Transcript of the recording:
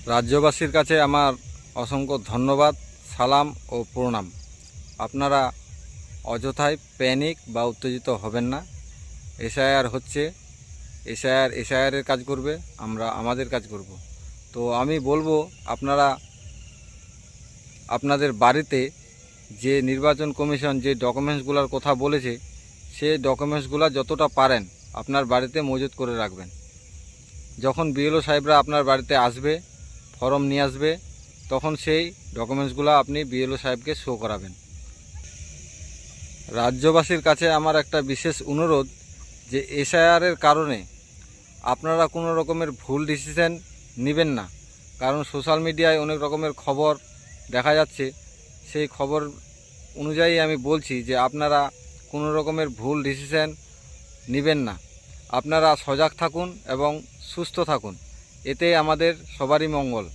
রাজ্যবাসীর কাছে আমার অসংখ্য ধন্যবাদ, সালাম ও প্রণাম। আপনারা অযথায় প্যানিক বা উত্তেজিত হবেন না। এসআইআর হচ্ছে, এসআইআরের কাজ করবে, আমরা আমাদের কাজ করব। তো আমি বলবো আপনারা আপনাদের বাড়িতে যে নির্বাচন কমিশন যে ডকুমেন্টসগুলোর কথা বলেছে সেই ডকুমেন্টসগুলো যতটা পারেন আপনার বাড়িতে মজুত করে রাখবেন। যখন বিএলও সাহেবরা আপনার বাড়িতে আসবে, ফর্ম নিয়ে আসবে, তখন সেই ডকুমেন্টসগুলো আপনি বিএলও সাহেবকে শো করাবেন। রাজ্যবাসীর কাছে আমার একটা বিশেষ অনুরোধ যে এসআইআরের কারণে আপনারা কোনো রকমের ভুল ডিসিশন নেবেন না। কারণ সোশ্যাল মিডিয়ায় অনেক রকমের খবর দেখা যাচ্ছে, সেই খবর অনুযায়ী আমি বলছি যে আপনারা কোনো রকমের ভুল ডিসিশন নেবেন না। আপনারা সজাগ থাকুন এবং সুস্থ থাকুন, এতে আমাদের সবারই মঙ্গল।